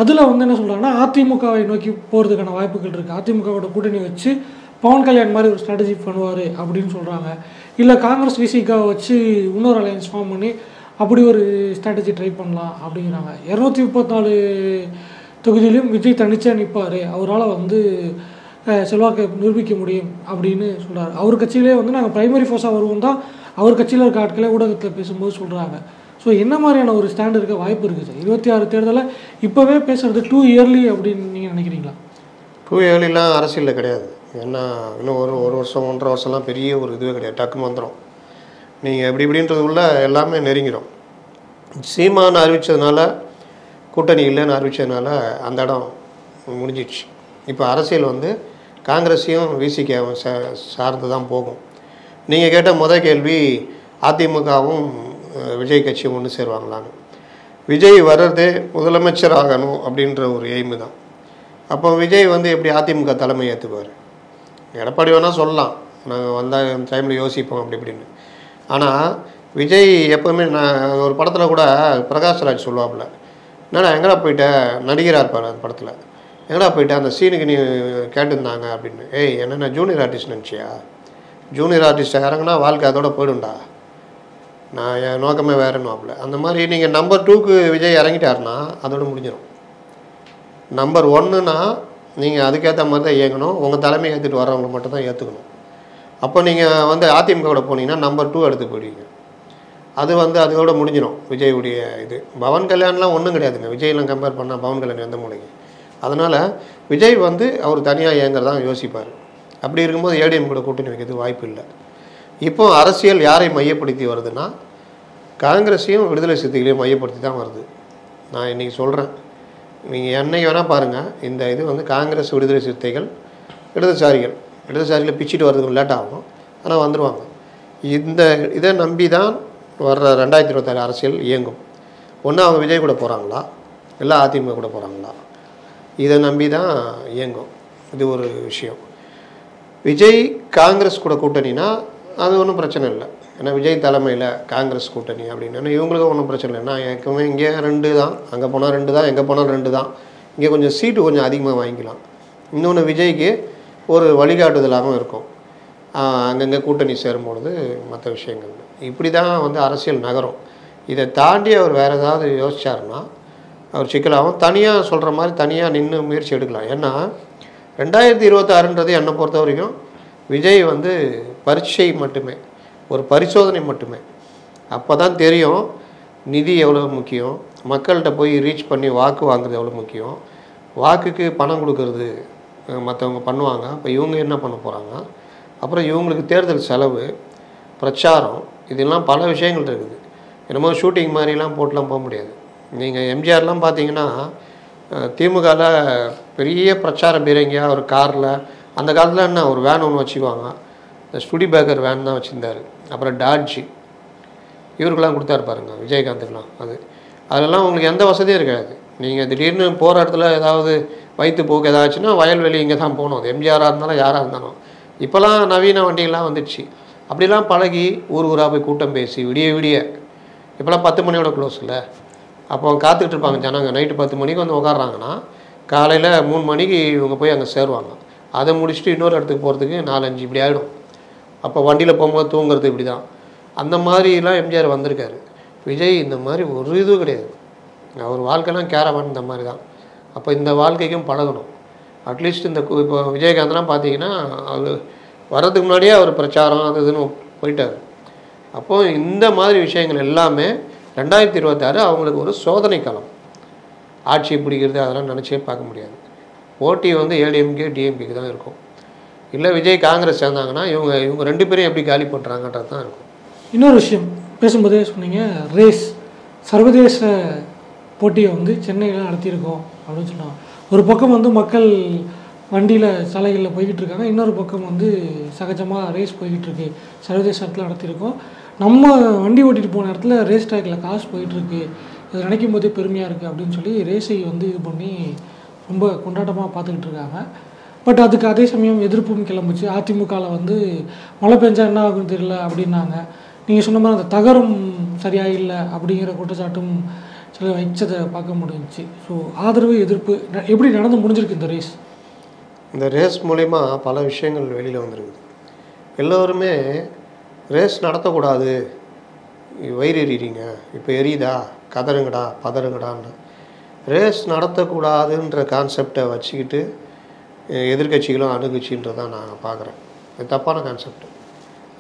அதில் வந்து என்ன சொல்கிறாங்கன்னா அதிமுகவை நோக்கி போகிறதுக்கான வாய்ப்புகள் இருக்குது. அதிமுகவோட கூட்டணி வச்சு பவன் கல்யாண் மாதிரி ஒரு ஸ்ட்ராட்டஜி பண்ணுவார் அப்படின்னு சொல்கிறாங்க. இல்லை காங்கிரஸ் விசிகாவை வச்சு இன்னொரு அலையன்ஸ் ஃபார்ம் பண்ணி அப்படி ஒரு ஸ்ட்ராட்டஜி ட்ரை பண்ணலாம் அப்படிங்கிறாங்க. 234 தொகுதியிலையும் விஜய் தனிச்சா நிற்பார், அவரால் வந்து செல்வாக்கை நிரூபிக்க முடியும் அப்படின்னு சொல்கிறார். அவர் கட்சியிலே வந்து நாங்கள் ப்ரைமரி ஃபோர்ஸாக வருவோம் தான் அவர் கட்சியில் இருக்க ஆட்களே ஊடகத்தில் பேசும்போது சொல்கிறாங்க. ஸோ என்ன மாதிரியான ஒரு ஸ்டாண்ட் இருக்க வாய்ப்பு இருக்குது சார்? 26 தேர்தலை இப்போவே பேசுகிறது டூ இயர்லி அப்படின்னு நீங்கள் நினைக்கிறீங்களா? டூ இயர்லிலாம் அரசியலில் கிடையாது. ஏன்னா இன்னும் ஒரு வருஷம் 1.5 வருஷம்லாம் பெரிய ஒரு இதுவே கிடையாது, டக்குன்னு வந்துடும். நீங்கள் எப்படி இப்படின்றதுக்குள்ள எல்லாமே நெருங்கிடும். சீமான்னு அறிவித்ததுனால, கூட்டணி இல்லைன்னு அறிவித்ததுனால அந்த இடம் முடிஞ்சிடுச்சு. இப்போ அரசியல் வந்து காங்கிரஸையும் விசிகாவும் சார்ந்து தான் போகும். நீங்கள் கேட்ட முதல் கேள்வி அதிமுகவும் விஜய் கட்சியும் ஒன்று சேருவாங்களான்னு. விஜய் வர்றது முதலமைச்சர் ஆகணும் அப்படின்ற ஒரு எய்மு தான். அப்போ விஜய் வந்து எப்படி அதிமுக தலைமை ஏற்றுக்குவார்? எடப்பாடி வேணால் சொல்லலாம், நாங்கள் வந்தால் டைமில் யோசிப்போம் அப்படி இப்படின்னு. ஆனால் விஜய் எப்போவுமே நான் ஒரு படத்தில் கூட பிரகாஷ்ராஜ் சொல்லுவாப்புல, என்னடா எங்கடா போயிட்ட, நடிகராக இருப்பார் அந்த படத்தில், எங்கடா போயிட்ட அந்த சீனுக்கு நீ கேட்டுருந்தாங்க அப்படின்னு. ஏய் என்னென்ன ஜூனியர் ஆர்டிஸ்ட் நினச்சியா? ஜூனியர் ஆர்டிஸ்ட்டை இறங்கினா வாழ்க்கை அதோட போயிடும்டா, நான் என் நோக்கமே வேறுன்னுவாப்புல. அந்த மாதிரி நீங்கள் நம்பர் 2க்கு விஜய் இறங்கிட்டாருன்னா அதோட முடிஞ்சிடும். நம்பர் 1ன்னா நீங்கள் அதுக்கேற்ற மாதிரி தான் இயங்கணும், உங்கள் தலைமையை ஏற்றுட்டு வர்றவங்க மட்டும் தான் ஏற்றுக்கணும். அப்போ நீங்கள் வந்து அதிமுகவோட போனீங்கன்னா நம்பர் 2 எடுத்து போயிடுவீங்க. அது வந்து அதோட முடிஞ்சிடும் விஜயுடைய இது. பவன் கல்யாண்லாம் ஒன்றும் கிடையாதுங்க, விஜய்லாம் கம்பேர் பண்ணால் பவன் கல்யாணம் எந்த மூலைக்கு. அதனால் விஜய் வந்து அவர் தனியாக இயங்குறதான் யோசிப்பார். அப்படி இருக்கும்போது ஏடிஎம் கூட கூட்டணி வைக்கிறது வாய்ப்பு இல்லை. இப்போ அரசியல் யாரை மையப்படுத்தி வருதுன்னா காங்கிரஸையும் விடுதலை சிறுத்தைகளையும் மையப்படுத்தி தான் வருது. நான் இன்றைக்கி சொல்கிறேன், நீங்கள் என்னைக்கு வேணால் பாருங்கள், இந்த இது வந்து காங்கிரஸ், விடுதலை சிறுத்தைகள், இடதுசாரிகள் பிச்சுட்டு வர்றதுக்கு லேட் ஆகும், ஆனால் வந்துடுவாங்க. இந்த இதை நம்பி தான் வர்ற 2026 அரசியல் இயங்கும். ஒன்று அவங்க விஜய் கூட போகிறாங்களா, இல்லை அதிமுக கூட போகிறாங்களா, இதை நம்பி தான் இயங்கும். இது ஒரு விஷயம். விஜய் காங்கிரஸ் கூட கூட்டணினா அது ஒன்றும் பிரச்சனை இல்லை. ஏன்னா விஜய் தலைமையில் காங்கிரஸ் கூட்டணி அப்படின்னு இவங்களுக்கும் ஒன்றும் பிரச்சனை இல்லை. நான் எப்பவுமே இங்கே 2 தான், அங்கே போனால் 2 தான், எங்கே போனால் 2 தான். இங்கே கொஞ்சம் சீட்டு கொஞ்சம் அதிகமாக வாங்கிக்கலாம். இன்னொன்று விஜய்க்கு ஒரு வழிகாட்டுதலாகவும் இருக்கும் அங்கங்கே கூட்டணி சேரும்பொழுது மற்ற விஷயங்கள். இப்படி தான் வந்து அரசியல் நகரும். இதை தாண்டி அவர் வேறு ஏதாவது யோசிச்சாருன்னா அவர் சிக்கலாகவும் தனியாக சொல்கிற மாதிரி தனியாக நின்று முயற்சி எடுக்கலாம். ஏன்னா 2026ன்றது என்னை பொறுத்த வரைக்கும் விஜய் வந்து பரீட்சை மட்டுமே, ஒரு பரிசோதனை மட்டுமே. அப்போ தான் தெரியும் நிதி எவ்வளோ முக்கியம், மக்கள்கிட்ட போய் ரீச் பண்ணி வாக்கு வாங்குறது எவ்வளோ முக்கியம், வாக்குக்கு பணம் கொடுக்கறது மற்றவங்க பண்ணுவாங்க, இப்போ இவங்க என்ன பண்ண போகிறாங்க, அப்புறம் இவங்களுக்கு தேர்தல் செலவு, பிரச்சாரம், இதெல்லாம் பல விஷயங்கள் இருக்குது. என்னமோ ஷூட்டிங் மாதிரிலாம் போட்டுலாம் போக முடியாது. நீங்கள் எம்ஜிஆர்லாம் பார்த்தீங்கன்னா திமுகவில் பெரிய பிரச்சார பீரங்கியாக ஒரு காரில், அந்த காலத்தில் என்ன ஒரு வேன் ஒன்று வச்சுக்குவாங்க, இந்த ஸ்டுடி பேக்கர் வேன் தான் வச்சுருந்தார். அப்புறம் டாட்ஜி இவருக்கெல்லாம் கொடுத்தாரு பாருங்க, விஜயகாந்துக்கெலாம். அதெல்லாம் உங்களுக்கு எந்த வசதியும் இருக்காது. நீங்கள் திடீர்னு போகிற இடத்துல ஏதாவது வயிற்று போக்கு ஏதாச்சுன்னா வயல்வெளி இங்கே தான் போகணும். அது எம்ஜிஆராக இருந்தாலும் யாராக இருந்தாலும். இப்போலாம் நவீன வண்டிகள்லாம் வந்துடுச்சு. அப்படிலாம் பழகி ஊராக போய் கூட்டம் பேசி விடிய இப்போலாம் 10 மணியோட க்ளோஸ் இல்லை. அப்போ காத்துக்கிட்டு இருப்பாங்க ஜனங்க. நைட்டு 10 மணிக்கு வந்து உட்காடுறாங்கன்னா காலையில் 3 மணிக்கு இவங்க போய் அங்கே சேருவாங்க. அதை முடிச்சுட்டு இன்னொரு இடத்துக்கு போகிறதுக்கு 4-5 இப்படி ஆகிடும். அப்போ வண்டியில் போகும்போது தூங்குறது இப்படி தான். அந்த மாதிரிலாம் எம்ஜிஆர் வந்திருக்காரு. விஜய் இந்த மாதிரி ஒரு இதுவும் கிடையாது. அவர் வாழ்க்கைலாம் கேரவன் இந்த மாதிரி தான். அப்போ இந்த வாழ்க்கைக்கும் பழகணும். அட்லீஸ்ட் இந்த இப்போ விஜயகாந்த்லாம் பார்த்தீங்கன்னா அவர் வர்றதுக்கு முன்னாடியே அவர் பிரச்சாரம் அது இதுன்னு போயிட்டார். அப்போது இந்த மாதிரி விஷயங்கள் எல்லாமே 2026 அவங்களுக்கு ஒரு சோதனை காலம். ஆட்சியை பிடிக்கிறது அதெல்லாம் நினச்சே பார்க்க முடியாது. போட்டி வந்து ஏடிஎம்கே டிஎம்கேக்கு தான் இருக்கும். இல்லை விஜய் காங்கிரஸ் சேர்ந்தாங்கன்னா இவங்க 2 பேரும் எப்படி காலி பண்ணுறாங்கன்றது தான் இருக்கும். இன்னொரு விஷயம் பேசும்போதே சொன்னீங்க, ரேஸ் சர்வதேச போட்டியை வந்து சென்னையில் நடத்தியிருக்கோம் அப்படின்னு சொன்னாங்க. ஒரு பக்கம் வந்து மக்கள் வண்டியில் சாலைகளில் போய்கிட்டு இருக்காங்க, இன்னொரு பக்கம் வந்து சகஜமாக ரேஸ் போய்கிட்டு இருக்கு. சர்வதேச இடத்துல நடத்தியிருக்கோம். நம்ம வண்டி ஓட்டிகிட்டு போன இடத்துல ரேஸ் ட்ராக்கில் காசு போயிட்டுருக்கு, இது நினைக்கும் போதே பெருமையாக இருக்குது அப்படின்னு சொல்லி ரேஸை வந்து இது பண்ணி ரொம்ப கொண்டாட்டமாக பார்த்துக்கிட்டு இருக்காங்க. பட் அதுக்கு அதே சமயம் எதிர்ப்பும் கிளம்புச்சு. அதிமுகவில் வந்து மழை பெஞ்சா என்ன ஆகுன்னு தெரியல அப்படின்னாங்க. நீங்கள் சொன்ன மாதிரி அந்த தகரம் சரியாக இல்லை அப்படிங்கிற குற்றச்சாட்டும் சில வச்சதை பார்க்க முடிஞ்சிச்சு. ஸோ ஆதரவு எதிர்ப்பு எப்படி நடந்து முடிஞ்சிருக்கு இந்த ரேஸ்? இந்த ரேஸ் மூலிமா பல விஷயங்கள் வெளியில் வந்துருக்குது. எல்லோருமே ரேஸ் நடத்தக்கூடாது, வயிறு எறிகிறீங்க, இப்போ எரியுதா, கதறுங்கடா பதறுங்கடான்னு. ரேஸ் நடத்தக்கூடாதுன்ற கான்செப்டை வச்சுக்கிட்டு எதிர்கட்சிகளும் அணுகட்சின்றதான் நான் பார்க்குறேன். இது தப்பான கான்செப்ட்.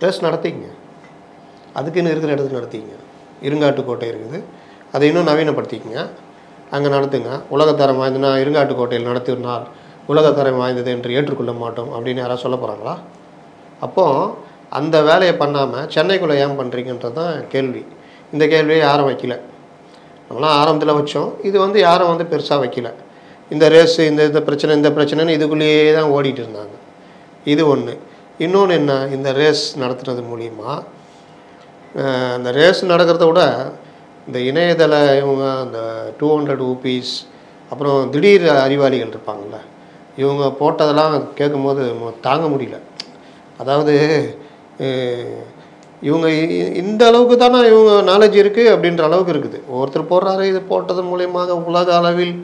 ரேஸ் நடத்திங்க, அதுக்குன்னு இருக்கிற இடத்துக்கு நடத்திங்க. இருங்காட்டுக்கோட்டை இருக்குது, அதை இன்னும் நவீனப்படுத்திக்கங்க, அங்கே நடத்துங்க. உலகத்தரம் வாய்ந்தனா இருங்காட்டுக்கோட்டையில் நடத்தினால் உலகத்தரம் வாய்ந்தது என்று ஏற்றுக்கொள்ள மாட்டோம் அப்படின்னு யாராவது சொல்ல போகிறாங்களா? அப்போது அந்த வேலையை பண்ணாமல் சென்னைக்குள்ளே ஏன் பண்ணுறீங்கன்றது தான் கேள்வி. இந்த கேள்வியை யாரும் வைக்கல. நம்மளாம் ஆரம்பத்தில் வச்சோம், இது வந்து யாரும் வந்து பெருசாக வைக்கல. இந்த ரேஸு இந்த பிரச்சனைன்னு இதுக்குள்ளேயே தான் ஓடிட்டு இருந்தாங்க. இது ஒன்று. இன்னொன்று என்ன, இந்த ரேஸ் நடத்துறது மூலிமா அந்த ரேஸ் நடக்கிறத விட இந்த இணையதள இவங்க அந்த 200 ஊபீஸ் அப்புறம் திடீர் அறிவாளிகள் இருப்பாங்கள்ல, இவங்க போட்டதெல்லாம் கேட்கும்போது தாங்க முடியல. அதாவது இவங்க இந்த அளவுக்கு தானே இவங்க நாலேஜ் இருக்குது அப்படின்ற அளவுக்கு இருக்குது. ஒருத்தர் போடுறாரு, இது போட்டதன் மூலியமாக உலக அளவில்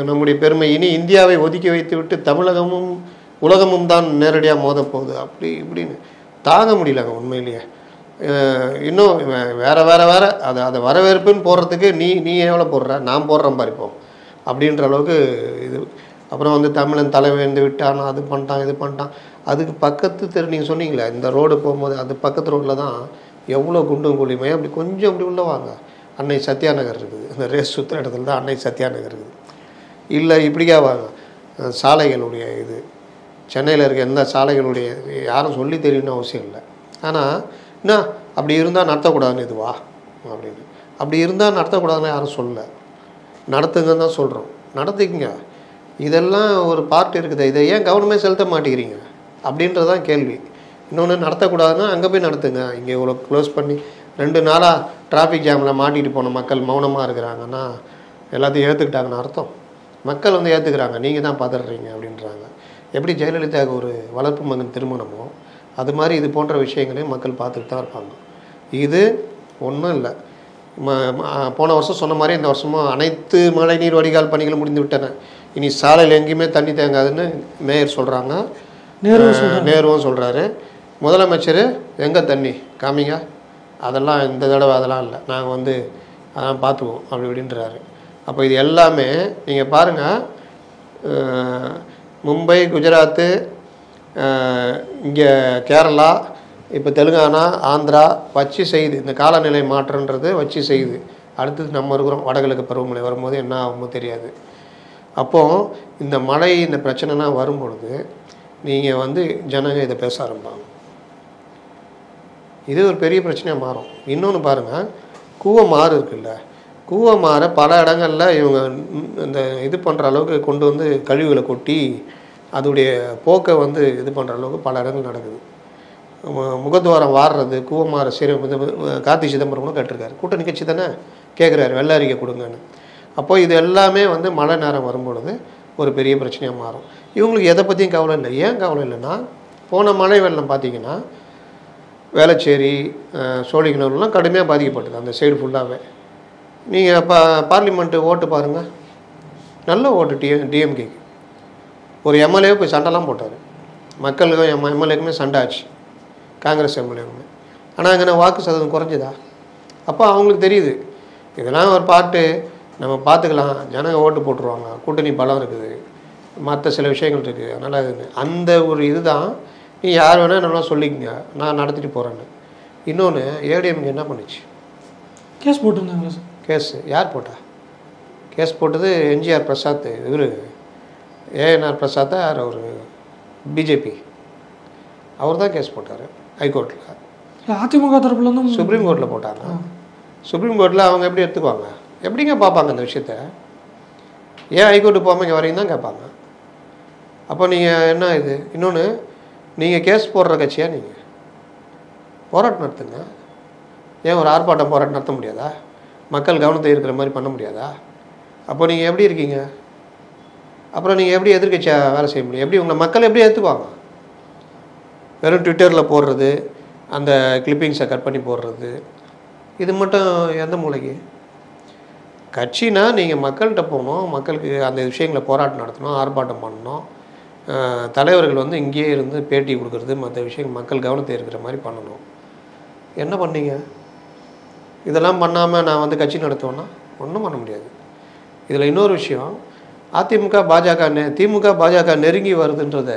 நம்முடைய பெருமை இனி இந்தியாவை ஒதுக்கி வைத்து விட்டு தமிழகமும் உலகமும் தான் நேரடியாக மோத போகுது அப்படி இப்படின்னு தாங்க முடியலங்க உண்மையிலேயே. இன்னும் வேறு அதை வரவேற்புன்னு போடுறதுக்கு நீ எவ்வளோ போடுற, நான் போடுறேன் பாரிப்போம் அப்படின்ற அளவுக்கு இது. அப்புறம் வந்து தமிழன் தலைவேந்து விட்டான், அது பண்ணிட்டான் இது பண்ணிட்டான். அதுக்கு பக்கத்து தெரு நீங்கள் சொன்னீங்களே, இந்த ரோடு போகும்போது அது பக்கத்து ரோட்டில் தான் எவ்வளோ குண்டும் குழியுமே. அப்படி கொஞ்சம் அப்படி உள்ள வாங்க, அன்னை சத்யா நகர் இருக்குது. இந்த ரேஸ் சுற்றுற இடத்துல தான் அன்னை சத்யா நகர் இருக்குது. இல்லை இப்படிக்கா வாங்க, சாலைகளுடைய இது சென்னையில் இருக்க எந்த சாலைகளுடைய யாரும் சொல்லி தெரியணும்னு அவசியம் இல்லை. ஆனால் என்ன அப்படி இருந்தால் நடத்தக்கூடாதுன்னு இதுவா அப்படின்னு. அப்படி இருந்தால் நடத்தக்கூடாதுன்னு யாரும் சொல்லலை, நடத்துங்கன்னு தான் சொல்கிறோம். நடத்திக்கங்க, இதெல்லாம் ஒரு பார்ட் இருக்குது, இதை ஏன் கவனமே செலுத்த மாட்டேங்கிறீங்க அப்படின்றதான் கேள்வி. இன்னொன்று, நடத்தக்கூடாதுன்னா அங்கே போய் நடத்துங்க. இங்கே இவ்வளோ க்ளோஸ் பண்ணி 2 நாளாக டிராஃபிக் ஜாமில் மாட்டிகிட்டு போன மக்கள் மௌனமாக இருக்கிறாங்கன்னா எல்லாத்தையும் ஏற்றுக்கிட்டாங்கன்னு அர்த்தம். மக்கள் வந்து ஏற்றுக்கிறாங்க, நீங்கள் தான் பதறீங்க அப்படின்றாங்க. எப்படி ஜெயலலிதாவுக்கு ஒரு வளர்ப்பு மகன் திருமணமோ அது மாதிரி இது போன்ற விஷயங்களையும் மக்கள் பார்த்துட்டு தான் இருப்பாங்க. இது ஒன்றும் இல்லை. போன வருஷம் சொன்ன மாதிரி இந்த வருஷமும் அனைத்து மழைநீர் வடிகால் பணிகளும் முடிந்து விட்டன. இனி சாலையில் எங்கேயுமே தண்ணி தேங்காதுன்னு மேயர் சொல்கிறாங்க, நேருவும் சொல்கிறாரு. முதலமைச்சர் எங்கே தண்ணி காமிங்க, அதெல்லாம் இந்த தடவை அதெல்லாம் இல்லை, நாங்கள் வந்து அதெல்லாம் பார்த்துக்குவோம் அப்படி இப்படின்றாரு. அப்போ இது எல்லாமே நீங்கள் பாருங்கள், மும்பை, குஜராத்து, இங்கே கேரளா, இப்போ தெலுங்கானா, ஆந்திரா வச்சு செய்யுது. இந்த காலநிலை மாற்றன்றது வச்சு செய்யுது. அடுத்தது நம்ம இருக்கிறோம், வடகிழக்கு பருவமழை வரும்போது என்ன ஆகுமோ தெரியாது. அப்போது இந்த மழை இந்த பிரச்சனைலாம் வரும்பொழுது நீங்கள் வந்து ஜனங்க இதை பேச ஆரம்பிப்பாங்க. இது ஒரு பெரிய பிரச்சனையாக மாறும். இன்னொன்று பாருங்கள், கூவமாறு இருக்குல்ல, கூவமாறை பல இடங்களில் இவங்க இந்த இது பண்ணுற அளவுக்கு கொண்டு வந்து கழிவுகளை கொட்டி அதோடைய போக்கை வந்து இது பண்ணுற அளவுக்கு பல இடங்கள் நடக்குது. முகத்துவாரம் வாடுறது கூவமாறு கார்த்தி சிதம்பரம் கூட கேட்டிருக்காரு, கூட்டணி கட்சி தானே கேட்குறாரு வெள்ள அறிக்கை கொடுங்கன்னு. அப்போது இது எல்லாமே வந்து மழை நேரம் வரும்பொழுது ஒரு பெரிய பிரச்சனையாக மாறும். இவங்களுக்கு எதை பற்றியும் கவலை இல்லை. ஏன் கவலை இல்லைன்னா, போன மழை வெள்ளம் பார்த்திங்கன்னா வேளச்சேரி, சோழிங்கநல்லூர்லாம் கடுமையாக பாதிக்கப்பட்டது அந்த சைடு ஃபுல்லாகவே. நீங்கள் பார்லிமெண்ட்டு ஓட்டு பாருங்கள், நல்ல ஓட்டு டிஎம்கேக்கு. ஒரு எம்எல்ஏ போய் சண்டைலாம் போட்டார், மக்களுக்கும் எம்எல்ஏக்குமே சண்டை ஆச்சு, காங்கிரஸ் எம்எல்ஏக்குமே. ஆனால் அங்கே வாக்கு சதவீதம் குறைஞ்சதா? அப்போ அவங்களுக்கு தெரியுது இதெல்லாம் ஒரு பாட்டு, நம்ம பார்த்துக்கலாம், ஜனங்க ஓட்டு போட்டுருவாங்க, கூட்டணி பலம் இருக்குது, மற்ற சில விஷயங்கள் இருக்குது. அதனால் அந்த ஒரு இதுதான் நீ யார் வேணால் நல்லா சொல்லிக்கங்க, நான் நடத்திட்டு போகிறேன்னு. இன்னொன்று, ஏடிஎம்கே என்ன பண்ணுச்சு? Case போட்டிருந்தாங்களா sir? கேஸு யார் போட்டா? கேஸ் போட்டது என்ஜிஆர் பிரசாத், இவர் ஏஎன்ஆர் பிரசாத், யார் அவர், பிஜேபி, அவர் தான் கேஸ் போட்டார் ஹைகோர்ட்டில். அதிமுக தரப்புலேருந்து சுப்ரீம் கோர்ட்டில் போட்டாங்க. சுப்ரீம் கோர்ட்டில் அவங்க எப்படி எடுத்துக்குவாங்க? எப்படிங்க பார்ப்பாங்க அந்த விஷயத்த? ஏன் ஹைகோர்ட்டுக்கு போகாமல் இங்கே வரையும் தான் கேட்பாங்க. அப்போ நீங்கள் என்ன இது? இன்னொன்று, நீங்கள் கேஸ் போடுற கட்சியா? நீங்கள் போராட்டம் நடத்துங்க. ஏன் ஒரு ஆர்ப்பாட்டம் போராட்டம் நடத்த முடியாதா? மக்கள் கவனத்தை இருக்கிற மாதிரி பண்ண முடியாதா? அப்போ நீங்கள் எப்படி இருக்கீங்க? அப்புறம் நீங்கள் எப்படி எதிர்கட்சியாக வேலை செய்ய முடியும்? எப்படி உங்களை மக்கள் எப்படி ஏற்றுக்குவாங்க? வெறும் ட்விட்டரில் போடுறது, அந்த கிளிப்பிங்ஸை கட் பண்ணி போடுறது, இது மட்டும் எந்த மூலைக்கு? கட்சினா நீங்கள் மக்கள்கிட்ட போகணும், மக்களுக்கு அந்த விஷயங்களை போராட்டம் நடத்தணும், ஆர்ப்பாட்டம் பண்ணணும். தலைவர்கள் வந்து இங்கேயே இருந்து பேட்டி கொடுக்குறது, மற்ற விஷயங்கள் மக்கள் கவனத்தை இருக்கிற மாதிரி பண்ணணும். என்ன பண்ணீங்க? இதெல்லாம் பண்ணாமல் நான் வந்து கட்சி நடத்துவேன்னா ஒன்றும் பண்ண முடியாது. இதில் இன்னொரு விஷயம், அதிமுக பாஜக திமுக பாஜக நெருங்கி வருதுன்றத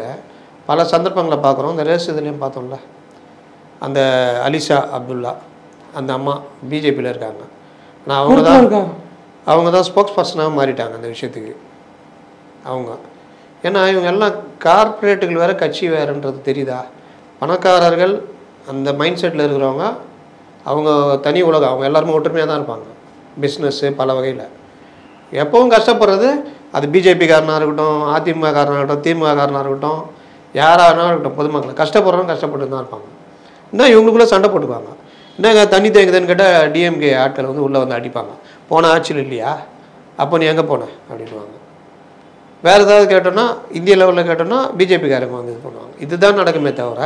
பல சந்தர்ப்பங்களை பார்க்குறோம். இந்த ரேஸ் இதுலேயும் பார்த்தோம்ல, அந்த அலிஷா அப்துல்லா அந்த அம்மா பிஜேபியில் இருக்காங்க. நான் அவங்க தான் ஸ்போக்ஸ் பர்சனாக மாறிட்டாங்க அந்த விஷயத்துக்கு அவங்க. ஏன்னா இவங்க எல்லாம் கார்ப்பரேட்டுகள் வேறு, கட்சி வேறுன்றது தெரியுதா? பணக்காரர்கள் அந்த மைண்ட் செட்டில் இருக்கிறவங்க, அவங்க தனி உலகம், அவங்க எல்லாருமே ஒற்றுமையாக தான் இருப்பாங்க. பிஸ்னஸ்ஸு பல வகையில் எப்பவும் கஷ்டப்படுறது அது பிஜேபி காரனாக இருக்கட்டும், அதிமுக காரனாக இருக்கட்டும், திமுக காரனாக இருக்கட்டும், யாராக இருக்கட்டும், பொதுமக்கள் கஷ்டப்படுறவங்க கஷ்டப்பட்டு தான் இருப்பாங்க. இன்னும் இவங்களுக்குள்ளே சண்டை போட்டுக்குவாங்க. என்னங்க தண்ணி தேங்குதுன்னு கேட்டால் டிஎம்கே ஆட்கள் வந்து உள்ளே வந்து அடிப்பாங்க. போன ஆட்சியில் இல்லையா, அப்போ நீ எங்கே போன அப்படின்வாங்க. வேறு ஏதாவது கேட்டோன்னா, இந்திய லெவலில் கேட்டோன்னா பிஜேபிக்காரங்க வந்து இது பண்ணுவாங்க. இதுதான் நடக்குமே தவிர,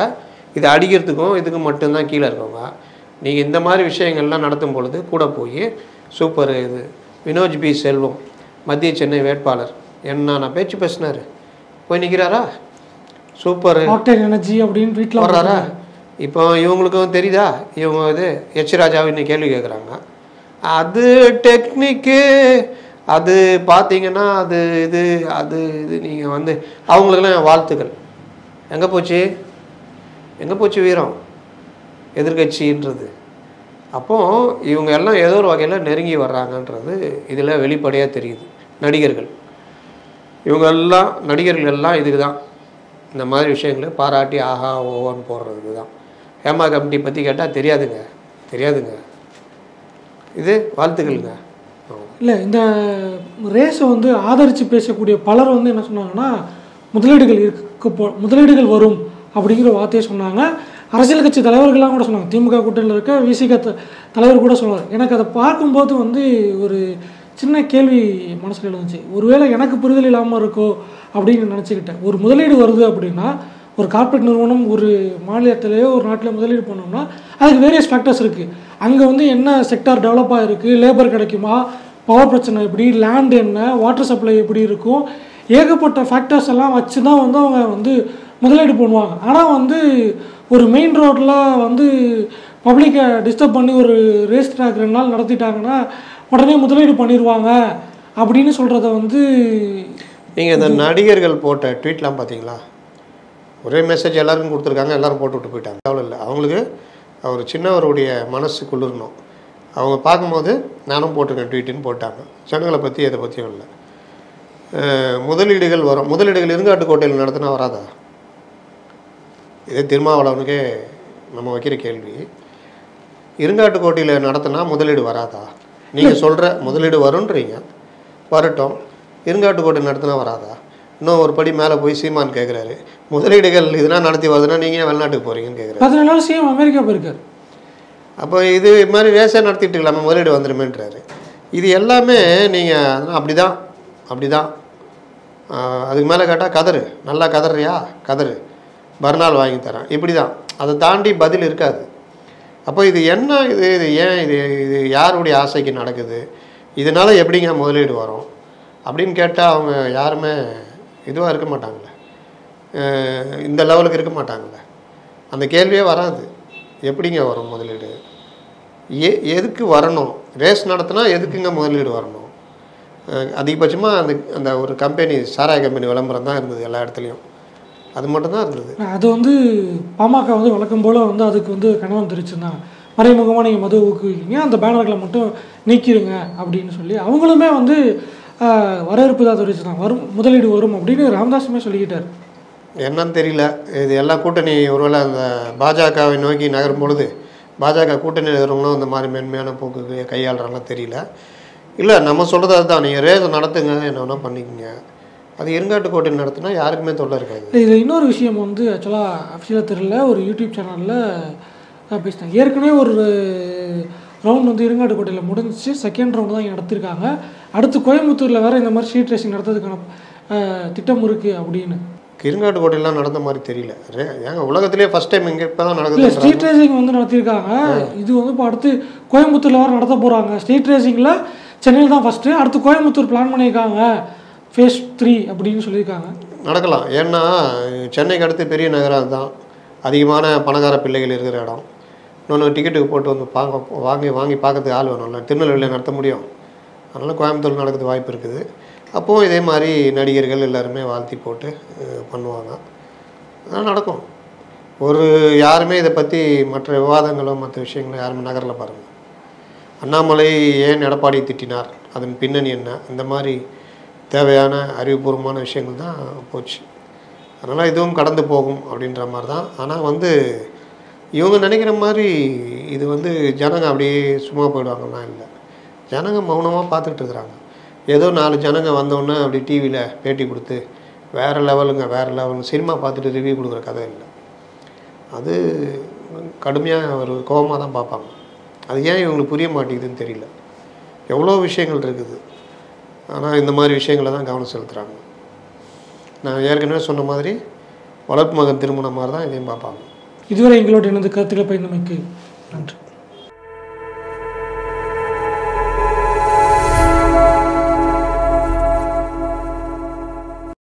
இது அடிக்கிறதுக்கும் இதுக்கு மட்டும்தான் கீழே இருக்கவங்க. நீங்கள் இந்த மாதிரி விஷயங்கள்லாம் நடத்தும் பொழுது கூட போய் சூப்பர் இது வினோஜ் பி செல்வம் மத்திய சென்னை வேட்பாளர் என்ன பேச்சு பேசினார், போய் நிற்கிறாரா? சூப்பர் எனர்ஜி அப்படின்னு வீட்டில் வர்றாரா? இப்போ இவங்களுக்கும் தெரியுதா? இவங்க இது எச் ராஜாவை இன்னும் கேள்வி கேட்குறாங்க. அது டெக்னிக்கு, அது பார்த்தீங்கன்னா அது இது அது இது நீங்கள் வந்து அவங்களுக்கெல்லாம் வாழ்த்துக்கள். எங்கே போச்சு வீரம் எதிர்கட்சின்றது? அப்போது இவங்க எல்லாம் ஏதோ ஒரு வகையில் நெருங்கி வர்றாங்கன்றது இதில் வெளிப்படையாக தெரியுது. நடிகர்கள் எல்லாம் இதுக்கு தான், இந்த மாதிரி விஷயங்களை பாராட்டி ஆஹா ஓஹோன்னு போடுறதுக்கு தான். ஹேமா கமிட்டி பற்றி கேட்டால் தெரியாதுங்க, இது வாழ்த்துக்கள்ங்க. இல்லை, இந்த ரேஸை வந்து ஆதரித்து பேசக்கூடிய பலர் வந்து என்ன சொன்னாங்கன்னா, முதலீடுகள் வரும் அப்படிங்கிற வார்த்தையை சொன்னாங்க. அரசியல் கட்சி தலைவர்கள்லாம் கூட சொன்னாங்க. திமுக கூட்டணியில் இருக்க விசிக தலைவர் கூட சொன்னார். எனக்கு அதை பார்க்கும்போது வந்து ஒரு சின்ன கேள்வி மனசில் இருந்துச்சு. ஒருவேளை எனக்கு புரிதல் இல்லாமல் இருக்கோ அப்படின்னு நினச்சிக்கிட்டேன். ஒரு முதலீடு வருது அப்படின்னா, ஒரு கார்ப்பரேட் நிறுவனம் ஒரு மாநிலத்திலேயோ ஒரு நாட்டில் முதலீடு பண்ணோம்னா அதுக்கு வேரியஸ் ஃபேக்டர்ஸ் இருக்குது. அங்கே வந்து என்ன செக்டார் டெவலப்பாக இருக்குது, லேபர் கிடைக்குமா, பவர் பிரச்சனை எப்படி, லேண்ட் என்ன, வாட்டர் சப்ளை எப்படி இருக்கும், ஏகப்பட்ட ஃபேக்டர்ஸ் எல்லாம் வச்சு தான் வந்து அவங்க வந்து முதலீடு பண்ணுவாங்க. ஆனால் வந்து ஒரு மெயின் ரோட்டில் வந்து பப்ளிக்கை டிஸ்டர்ப் பண்ணி ஒரு ரேஸ் ட்ராக் 2 நாள் நடத்திட்டாங்கன்னா உடனே முதலீடு பண்ணிடுவாங்க அப்படின்னு சொல்கிறத வந்து நீங்கள் இந்த நடிகர்கள் போட்ட ட்வீட்லாம் பார்த்தீங்களா? ஒரே மெசேஜ் எல்லாருக்கும் கொடுத்துருக்காங்க, எல்லோரும் போட்டு போயிட்டாங்க. அவ்வளோ இல்லை, அவங்களுக்கு அவர் சின்னவருடைய மனசு குளிரணும். அவங்க பார்க்கும்போது நானும் போட்டிருக்கேன் ட்வீட்டுன்னு போட்டாங்க. ஜனங்களை பற்றி எதை பற்றியும் இல்லை. முதலீடுகள் வரும். முதலீடுகள் இருங்காட்டுக்கோட்டையில் நடத்தினா வராதா? இதே திருமாவளவனுக்கே நம்ம வைக்கிற கேள்வி. இருங்காட்டுக்கோட்டையில் நடத்தினா முதலீடு வராதா? நீங்கள் சொல்கிற முதலீடு வரும்ன்றீங்க, வரட்டும். இருங்காட்டுக்கோட்டை நடத்தினா வராதா? இன்னும் ஒரு படி மேலே போய் சீமான் கேட்குறாரு, முதலீடுகள் இதெல்லாம் நடத்தி வருதுன்னா நீங்கள் ஏன் வெளிநாட்டுக்கு போகிறீங்கன்னு கேட்குறாரு. 14 நாள் சிஎம் அமெரிக்கா போயிருக்காரு. அப்போ இது மாதிரி ரேஸாக நடத்திட்டு இருக்கலாமா, முதலீடு வந்துடுமேன்றாரு. இது எல்லாமே நீங்கள் அப்படி தான் அதுக்கு மேலே கேட்டால் கதறு, நல்லா கதறியா கதறு, மறுநாள் வாங்கி தரேன், இப்படி தான். அதை தாண்டி பதில் இருக்காது. அப்போ இது என்ன, இது ஏன், இது யாருடைய ஆசைக்கு நடக்குது, இதனால் எப்படிங்க முதலீடு வரும் அப்படின்னு கேட்டால் அவங்க யாருமே இதுவாக இருக்க மாட்டாங்களே, இந்த லெவலுக்கு இருக்க மாட்டாங்களே. அந்த கேள்வியே வராது. எப்படிங்க வரும் முதலீடு, எதுக்கு வரணும்? ரேஸ் நடத்தினா எதுக்குங்க முதலீடு வரணும்? அதிகபட்சமாக அந்த ஒரு கம்பெனி, சாராய கம்பெனி விளம்பரம் தான் இருந்தது எல்லா இடத்துலையும். அது மட்டும்தான் இருந்தது. அது வந்து பாமக வந்து வழக்கம் போல் வந்து அதுக்கு வந்து கண்டனம் தெரிவிச்சிருந்தாங்க. மறைமுகமாக நீங்கள் மது ஊக்குவிக்கீங்க, அந்த பேனர்களை மட்டும் நீக்கிடுங்க அப்படின்னு சொல்லி அவங்களுமே வந்து வரவேற்பு தான் தெரிவிச்சிருந்தாங்க. வரும் முதலீடு வரும் அப்படின்னு ராமதாஸுமே சொல்லிக்கிட்டார். என்னன்னு தெரியல, இது எல்லா கூட்டணி ஒருவேளை அந்த பாஜகவை நோக்கி நகரும் பொழுது பாஜக கூட்டணி இருக்கிறவங்களும் இந்த மாதிரி மென்மையான போக்கு கையாளுறாங்கலாம் தெரியல. இல்லை, நம்ம சொல்கிறது அதுதான், நீங்கள் ரேஸ் நடத்துங்க, என்ன வேணால் பண்ணிக்கோங்க. அது இருங்காட்டுக்கோட்டை நடத்தினா யாருக்குமே தொல்லை இருக்காது. இது இன்னொரு விஷயம் வந்து ஆக்சுவலாக அஃபிஷியலாக தெரியல, ஒரு யூடியூப் சேனலில் பேசினேன். ஏற்கனவே ஒரு ரவுண்ட் வந்து இருங்காட்டுக்கோட்டையில் முடிஞ்சிச்சு, செகண்ட் ரவுண்டு தான் இங்கே நடத்திருக்காங்க. அடுத்து கோயம்புத்தூரில் வேறு இந்த மாதிரி ஸ்ட்ரீட் ரேசிங் நடத்துறதுக்கான திட்டம் இருக்குது அப்படின்னு. இருங்காட்டுக்கோட்டையெல்லாம் நடந்த மாதிரி தெரியல. ஏங்க உலகத்திலேயே ஃபஸ்ட் டைம் இங்கே இப்போ தான் நடக்குது. ஸ்ட்ரீட் ரேசிங் வந்து நடத்திருக்காங்க. இது வந்து இப்போ அடுத்து கோயம்புத்தூரில் வேறு நடத்த போகிறாங்க. ஸ்ட்ரீட் ரேசிங்கில் சென்னையில் தான் ஃபஸ்ட்டு, அடுத்து கோயம்புத்தூர் பிளான் பண்ணியிருக்காங்க, ஃபேஸ் 3 அப்படின்னு சொல்லியிருக்காங்க. நடக்கலாம். ஏன்னா சென்னைக்கு அடுத்து பெரிய நகரம் அதுதான், அதிகமான பணக்கார பிள்ளைகள் இருக்கிற இடம். இன்னொன்று டிக்கெட்டுக்கு போட்டு வந்து வாங்கி பார்க்கறதுக்கு ஆள் வேணும்ல. திருநெல்வேலியில் நடத்த முடியும், அதனால் கோயம்புத்தூர் நடக்கிறதுக்கு வாய்ப்பு இருக்குது. அப்போது இதே மாதிரி நடிகர்கள் எல்லாருமே வாழ்த்தி போட்டு பண்ணுவாங்க, அதெல்லாம் நடக்கும். யாருமே இதை பற்றி மற்ற விவாதங்களோ மற்ற விஷயங்களோ யாருமே நகரில் பாருங்கள். அண்ணாமலை ஏன் எடப்பாடி திட்டினார், அதன் பின்னணி என்ன, இந்த மாதிரி தேவையான அறிவுபூர்வமான விஷயங்கள் தான் போச்சு. அதனால் இதுவும் கடந்து போகும் அப்படின்ற மாதிரி தான். ஆனால் வந்து இவங்க நினைக்கிற மாதிரி இது வந்து ஜனங்க அப்படியே சும்மா போயிடுவாங்கன்னா இல்லை. ஜனங்க மௌனமாக பார்த்துக்கிட்டு இருக்கிறாங்க. ஏதோ 4 ஜனங்க வந்தோடனே அப்படி டிவியில் பேட்டி கொடுத்து வேறு லெவலுங்க சினிமா பார்த்துட்டு ரிவ்யூ கொடுக்குற கதை இல்லை. அது கடுமையாக ஒரு கோபமாக தான் பார்ப்பாங்க. அது ஏன் இவங்களுக்கு புரிய மாட்டேங்குதுன்னு தெரியல. எவ்வளோ விஷயங்கள் இருக்குது, ஆனால் இந்த மாதிரி விஷயங்களை தான் கவனம் செலுத்துகிறாங்க. நான் ஏற்கனவே சொன்ன மாதிரி வளர்ப்பு மகன் திருமணம் மாதிரி தான் இதையும் பார்ப்பாங்க. இதுவரை எங்களோட எனது கருத்துக்களை பயந்தமைக்கு நன்றி.